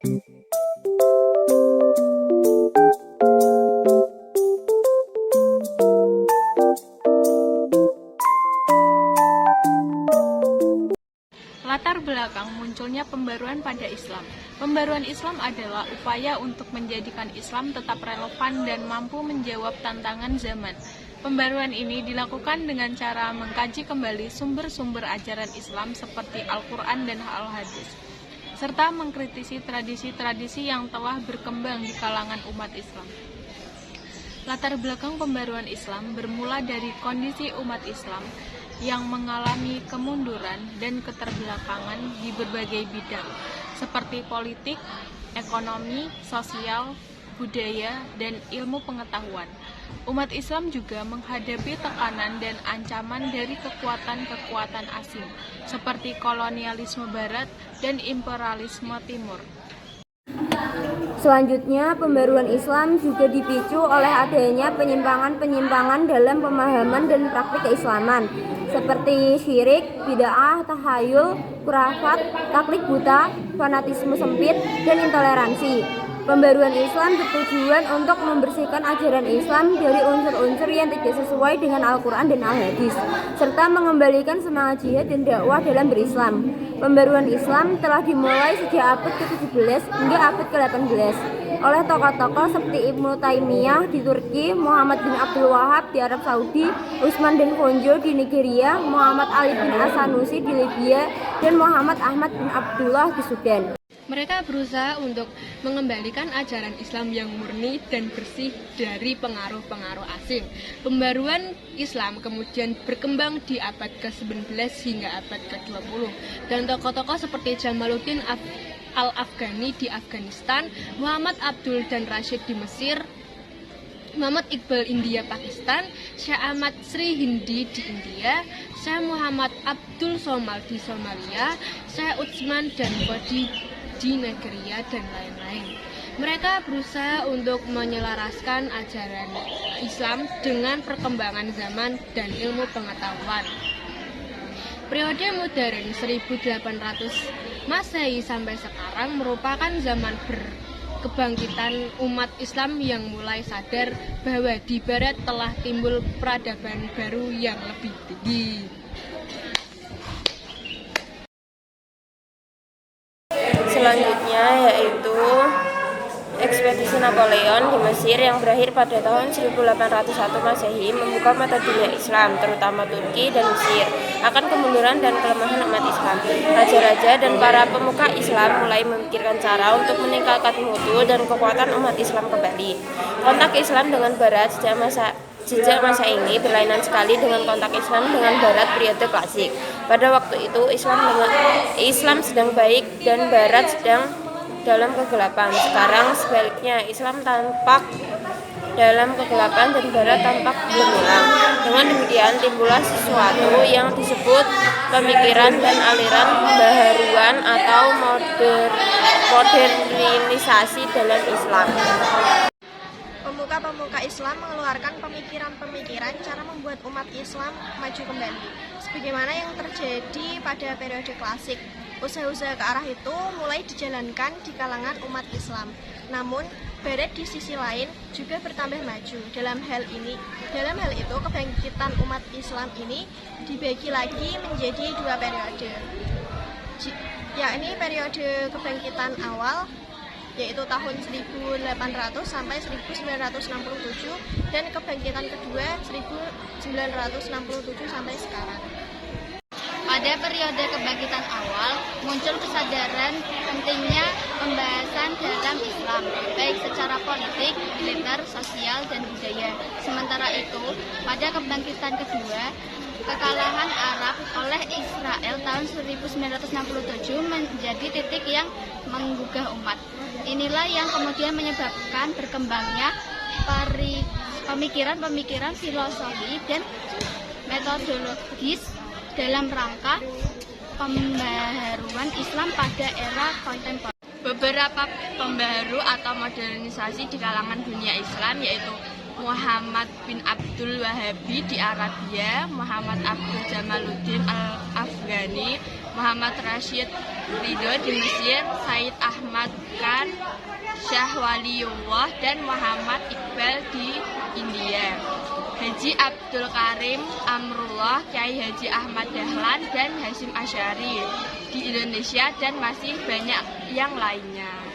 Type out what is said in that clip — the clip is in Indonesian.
Latar belakang munculnya pembaruan pada Islam. Pembaruan Islam adalah upaya untuk menjadikan Islam tetap relevan dan mampu menjawab tantangan zaman. Pembaruan ini dilakukan dengan cara mengkaji kembali sumber-sumber ajaran Islam seperti Al-Quran dan Al-Hadis, serta mengkritisi tradisi-tradisi yang telah berkembang di kalangan umat Islam. Latar belakang pembaruan Islam bermula dari kondisi umat Islam yang mengalami kemunduran dan keterbelakangan di berbagai bidang, seperti politik, ekonomi, sosial, budaya, dan ilmu pengetahuan. Umat Islam juga menghadapi tekanan dan ancaman dari kekuatan-kekuatan asing, seperti kolonialisme Barat dan imperialisme Timur. Selanjutnya, pembaruan Islam juga dipicu oleh adanya penyimpangan-penyimpangan dalam pemahaman dan praktik keislaman, seperti syirik, bid'ah, tahayul, khurafat, taklid buta, fanatisme sempit, dan intoleransi. Pembaruan Islam bertujuan untuk membersihkan ajaran Islam dari unsur-unsur yang tidak sesuai dengan Al-Quran dan Al-Hadis, serta mengembalikan semangat jihad dan dakwah dalam berislam. Pembaruan Islam telah dimulai sejak abad ke-17 hingga abad ke-18 oleh tokoh-tokoh seperti Ibnu Taimiyah di Turki, Muhammad bin Abdul Wahab di Arab Saudi, Usman dan Fonjo di Nigeria, Muhammad Ali bin As-Sanusi di Libya, dan Muhammad Ahmad bin Abdullah di Sudan. Mereka berusaha untuk mengembalikan ajaran Islam yang murni dan bersih dari pengaruh-pengaruh asing. Pembaruan Islam kemudian berkembang di abad ke-19 hingga abad ke-20, dan tokoh-tokoh seperti Jamaluddin Al-Afghani di Afghanistan, Muhammad Abdul dan Rashid di Mesir, Muhammad Iqbal India Pakistan, Syekh Ahmad Sri Hindi di India, Syekh Muhammad Abdul Somal di Somalia, Syekh Utsman dan Fodi di Nigeria, dan lain-lain. Mereka berusaha untuk menyelaraskan ajaran Islam dengan perkembangan zaman dan ilmu pengetahuan. Periode modern 1800 Masehi sampai sekarang merupakan zaman kebangkitan umat Islam yang mulai sadar bahwa di Barat telah timbul peradaban baru yang lebih tinggi. Selanjutnya yaitu ekspedisi Napoleon di Mesir yang berakhir pada tahun 1801 Masehi membuka mata dunia Islam, terutama Turki dan Mesir, akan kemunduran dan kelemahan umat Islam. Raja-raja dan para pemuka Islam mulai memikirkan cara untuk meningkatkan mutu dan kekuatan umat Islam kembali. Kontak Islam dengan Barat sejak masa ini berlainan sekali dengan kontak Islam dengan Barat periode klasik. Pada waktu itu Islam sedang baik dan Barat sedang dalam kegelapan. Sekarang sebaliknya, Islam tampak dalam kegelapan dan Barat tampak gemilang. Dengan demikian timbullah sesuatu yang disebut pemikiran dan aliran pembaharuan atau modernisasi dalam Islam. Pemuka-pemuka Islam mengeluarkan pemikiran-pemikiran cara membuat umat Islam maju kembali, sebagaimana yang terjadi pada periode klasik. Usaha-usaha ke arah itu mulai dijalankan di kalangan umat Islam. Namun, Barat di sisi lain juga bertambah maju. Dalam hal itu, kebangkitan umat Islam ini dibagi lagi menjadi dua periode, yakni periode kebangkitan awal, yaitu tahun 1800 sampai 1967, dan kebangkitan kedua 1967 sampai sekarang. Pada periode kebangkitan awal, muncul kesadaran pentingnya pembahasan dalam Islam, baik secara politik, militer, sosial, dan budaya. Sementara itu, pada kebangkitan kedua, kekalahan Arab oleh Israel tahun 1967 menjadi titik yang menggugah umat. Inilah yang kemudian menyebabkan berkembangnya pemikiran-pemikiran filosofi dan metodologis dalam rangka pembaharuan Islam pada era kontemporer. Beberapa pembaharu atau modernisasi di kalangan dunia Islam yaitu Muhammad bin Abdul Wahhabi di Arabia, Muhammad Abdul Jamaluddin Al-Afghani Muhammad Rashid Ridho di Mesir, Said Ahmad Khan, Syah Waliullah, dan Muhammad Iqbal di India. Haji Abdul Karim Amrullah, Kiai Haji Ahmad Dahlan, dan Hasyim Asy'ari di Indonesia, dan masih banyak yang lainnya.